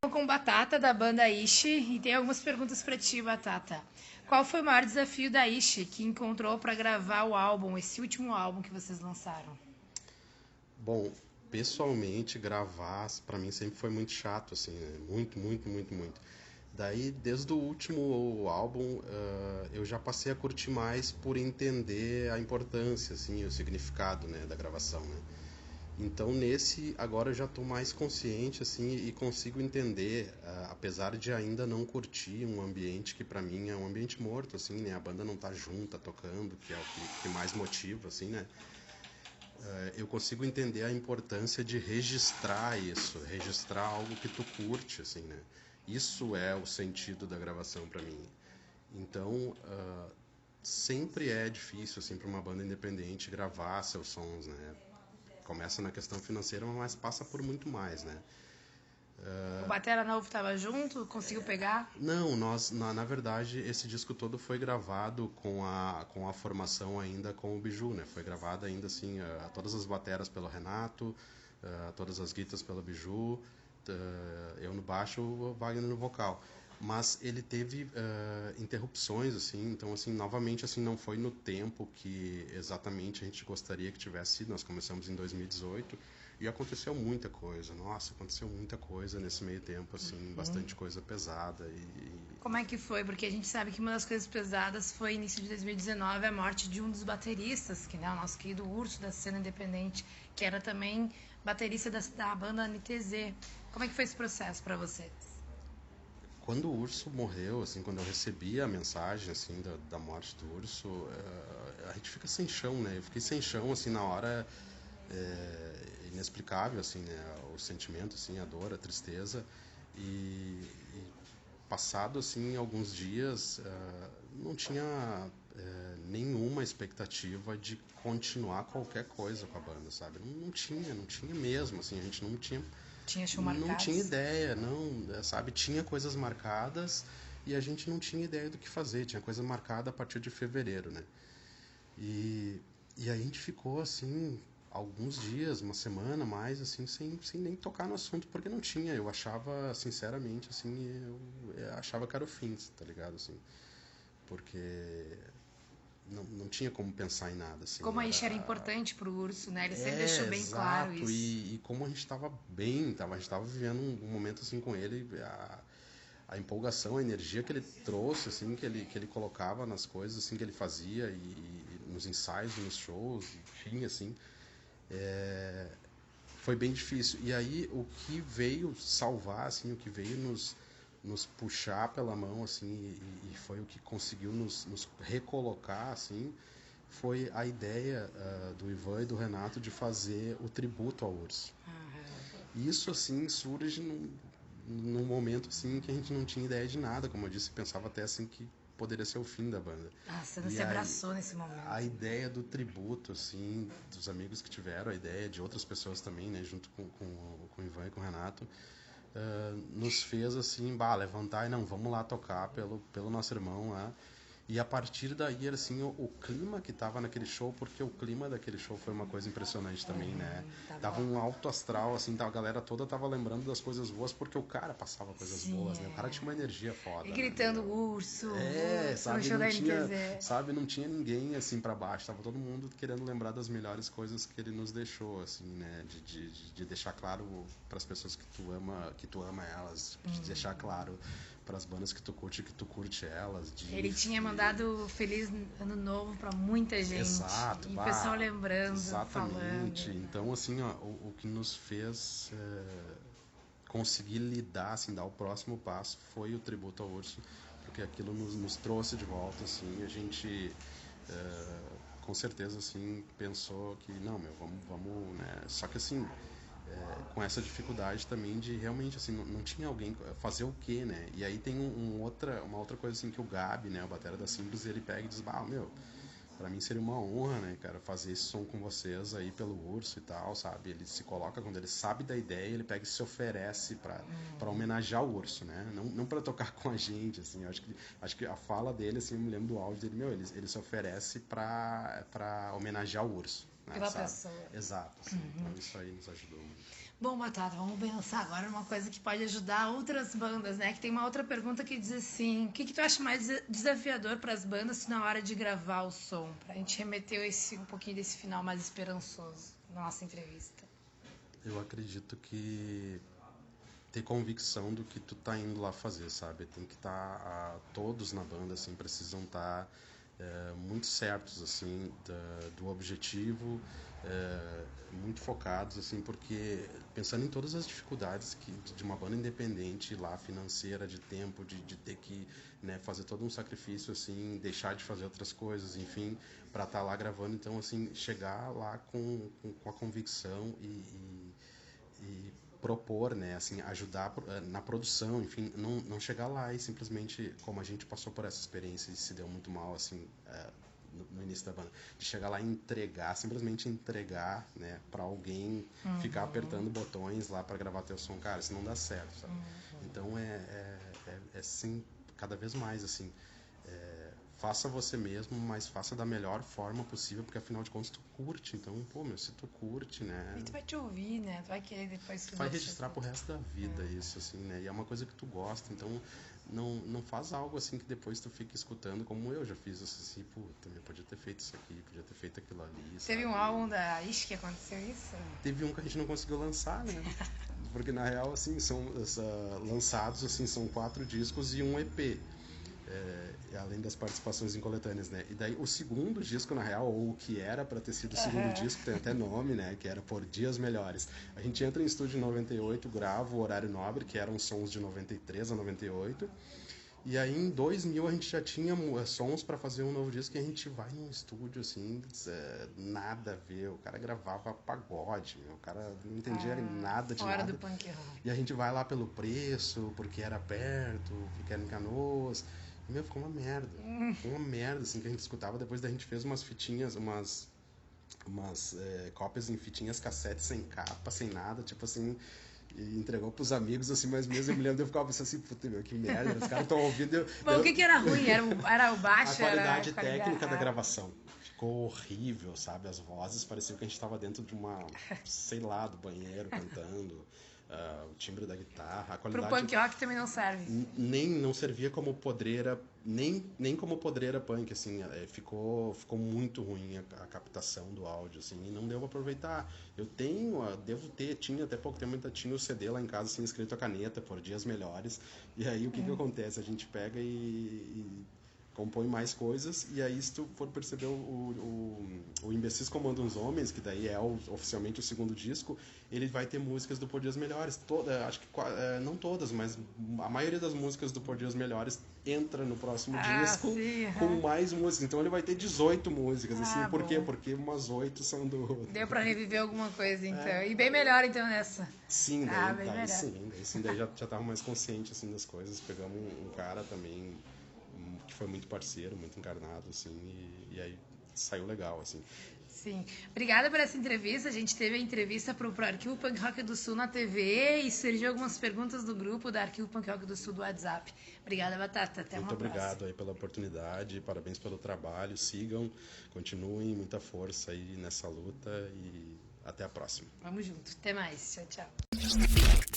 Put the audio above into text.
Com Batata da banda Ishi e tem algumas perguntas para ti, Batata. Qual foi o maior desafio da Ishi que encontrou para gravar o álbum, esse último álbum que vocês lançaram? Bom, pessoalmente, gravar pra mim sempre foi muito chato, assim, né? Muito, muito, muito, muito. Daí, desde o último álbum, eu já passei a curtir mais por entender a importância, assim, o significado, né, da gravação, né? Então, nesse, agora eu já estou mais consciente, assim, e consigo entender, apesar de ainda não curtir um ambiente que pra mim é um ambiente morto, assim, né? A banda não tá junta, tocando, que é o que mais motiva, assim, né? Eu consigo entender a importância de registrar isso, registrar algo que tu curte, assim, né? Isso é o sentido da gravação para mim. Então, sempre é difícil, assim, para uma banda independente gravar seus sons, né? Começa na questão financeira, mas passa por muito mais, né? O Batera Novo estava junto, conseguiu pegar? Não, na verdade, esse disco todo foi gravado com a formação ainda com o Biju, né? Foi gravado ainda assim, todas as bateras pelo Renato, todas as guitarras pelo Biju, eu no baixo, o Wagner no vocal. Mas ele teve interrupções, assim, então, assim, novamente, assim, não foi no tempo que exatamente a gente gostaria que tivesse sido. Nós começamos em 2018 e aconteceu muita coisa. Nossa, aconteceu muita coisa nesse meio tempo, assim, bastante coisa pesada Como é que foi? Porque a gente sabe que uma das coisas pesadas foi início de 2019 a morte de um dos bateristas, que é o nosso querido Urso da cena independente, que era também baterista da banda NTZ. Como é que foi esse processo para vocês? quando o urso morreu, assim, quando eu recebi a mensagem, assim, da morte do urso, a gente fica sem chão, né? Eu fiquei sem chão, assim, na hora, inexplicável, assim, né? O sentimento, assim, a dor, a tristeza. E passado, assim, alguns dias, não tinha nenhuma expectativa de continuar qualquer coisa com a banda, sabe? Não tinha mesmo, assim, a gente não tinha Tinha show não tinha marcados? ideia, não, sabe? Tinha coisas marcadas e a gente não tinha ideia do que fazer. Tinha coisa marcada a partir de fevereiro, né? E, e aí a gente ficou assim, alguns dias, uma semana mais, assim, sem nem tocar no assunto, porque não tinha. Eu achava, sinceramente, assim, eu achava que era o fim, tá ligado? Assim, porque não tinha como pensar em nada, assim. Como a Isha era Era, importante pro Urso, né? Ele sempre deixou bem claro exato. isso. E como a gente estava bem, a gente estava vivendo um momento assim com ele, a empolgação, a energia que ele trouxe, assim, que ele colocava nas coisas, assim, que ele fazia e nos ensaios, nos shows, enfim, assim, foi bem difícil. E aí o que veio salvar, assim, o que veio nos puxar pela mão, assim, e foi o que conseguiu nos recolocar, assim, foi a ideia do Ivan e do Renato de fazer o tributo ao urso. Isso, assim, surge num momento, assim, que a gente não tinha ideia de nada, como eu disse, pensava até, assim, que poderia ser o fim da banda. Ah, você não E se aí, abraçou nesse a momento. ideia do tributo, assim, dos amigos que tiveram, a ideia de outras pessoas também, né, junto com o Ivan e com o Renato, nos fez, assim, levantar e não, vamos lá tocar pelo nosso irmão lá. E a partir daí, era assim, o clima que tava naquele show, porque o clima daquele show foi uma coisa impressionante também, né? Tava Tava. um alto astral, assim, a galera toda tava lembrando das coisas boas, porque o cara passava coisas Sim, boas, né? O cara tinha uma energia E foda, né, gritando meu? urso, urso no show da NTZ. Não tinha ninguém assim para baixo, tava todo mundo querendo lembrar das melhores coisas que ele nos deixou, assim, né, de deixar claro para as pessoas que tu ama elas, de deixar claro para as bandas que tu curte elas, Ele tinha mandado Feliz Ano Novo pra muita gente. exato, E o pessoal lembrando, exatamente. falando. Então, assim, ó, o que nos fez conseguir lidar, assim, dar o próximo passo foi o tributo ao urso, porque aquilo nos trouxe de volta, assim, a gente com certeza, assim, pensou que, não, meu, vamos, né, só que, assim, com essa dificuldade também de realmente, assim, não tinha alguém, fazer o quê, né, e aí tem uma outra coisa, assim, que o Gabi, né, o batera da Simples, ele pega e diz, meu, pra mim seria uma honra, né, cara, fazer esse som com vocês aí pelo Urso e tal, sabe? Ele se coloca, quando ele sabe da ideia, ele pega e se oferece pra homenagear o Urso, né? Não pra tocar com a gente, assim. Eu acho que a fala dele, assim, eu me lembro do áudio dele, meu, ele se oferece pra homenagear o Urso. né, pela sabe? pessoa. Exato, assim, então isso aí nos ajudou muito. Bom, Batata, vamos pensar agora numa coisa que pode ajudar outras bandas, né? Que tem uma outra pergunta que diz assim: o que tu acha mais desafiador para as bandas na hora de gravar o som? Pra gente remeter um pouquinho desse final mais esperançoso na nossa entrevista. Eu acredito que ter convicção do que tu tá indo lá fazer, sabe? Tem que estar todos na banda assim precisam estar muito certos assim do objetivo, muito focados assim, porque pensando em todas as dificuldades de uma banda independente lá, financeira, de tempo, de ter que, né, fazer todo um sacrifício assim, deixar de fazer outras coisas, enfim, para estar lá gravando. Então assim, chegar lá com a convicção e propor, né, assim, ajudar na produção, enfim, não chegar lá e simplesmente, como a gente passou por essa experiência e se deu muito mal, assim, no início da banda, de chegar lá e entregar, simplesmente entregar, né, para alguém ficar apertando botões lá para gravar teu som, cara, isso não dá certo, sabe? Então sim, cada vez mais, assim, faça você mesmo, mas faça da melhor forma possível, porque afinal de contas tu curte. Então, pô, meu, se tu curte, né? E tu vai te ouvir, né? Tu vai querer depois... Tu vai registrar pro resto da vida isso, assim, né? E é uma coisa que tu gosta, então não faz algo assim que depois tu fique escutando, como eu já fiz, assim, pô, também podia ter feito isso aqui, podia ter feito aquilo ali, Teve sabe? um álbum da Ish que aconteceu isso? Teve um que a gente não conseguiu lançar, né? Porque na real, assim, são lançados, assim, são 4 discos e um EP. Além das participações em coletâneas, né? E daí o segundo disco, na real, ou o que era para ter sido o segundo disco, tem até nome, né? Que era Por Dias Melhores. A gente entra em estúdio em 98, grava o Horário Nobre, que eram sons de 93 a 98. E aí em 2000 a gente já tinha sons para fazer um novo disco, e a gente vai num estúdio, assim, nada a ver. O cara gravava pagode, o cara não entendia nada de Fora nada. do punk rock. E a gente vai lá pelo preço, porque era perto, porque era em Canoas. E, meu, ficou uma merda. Ficou uma merda, assim, que a gente escutava. Depois da gente fez umas fitinhas, umas cópias em fitinhas cassete, sem capa, sem nada, tipo assim, e entregou pros amigos, assim, mas mesmo eu me lembro de eu ficava pensando assim, puta, meu, que merda, os caras estão ouvindo. Bom, o que era ruim? Era o baixo? A qualidade técnica da gravação. Ficou horrível, sabe? As vozes pareciam que a gente estava dentro de uma, sei lá, do banheiro cantando. O timbre da guitarra, a qualidade... Pro punk rock também não serve. Não servia como podreira, nem como podreira punk, assim, ficou muito ruim a captação do áudio, assim, e não deu pra aproveitar. Tinha até pouco tempo, ainda tinha o CD lá em casa, assim, escrito a caneta, Por Dias Melhores, e aí o que acontece? A gente pega e compõe mais coisas, e aí se tu for perceber o Imbecis Comanda uns Homens, que daí é oficialmente o segundo disco, ele vai ter músicas do Por Dias Melhores, acho que não todas, mas a maioria das músicas do Por Dias Melhores entra no próximo disco, sim, com mais músicas, então ele vai ter 18 músicas, assim, por quê? Bom. Porque umas 8 são do... Deu pra reviver alguma coisa, então, e bem melhor, então, nessa. Sim, daí sim, daí já tava mais consciente, assim, das coisas, pegamos um cara também que foi muito parceiro, muito encarnado, assim, e aí saiu legal, assim. Sim. Obrigada por essa entrevista. A gente teve a entrevista pro Arquivo Punk Rock do Sul na TV e surgiu algumas perguntas do grupo da Arquivo Punk Rock do Sul do WhatsApp. Obrigada, Batata. Até uma próxima. Muito obrigado aí pela oportunidade, parabéns pelo trabalho, sigam, continuem, muita força aí nessa luta e até a próxima. Vamos junto. Até mais. Tchau, tchau.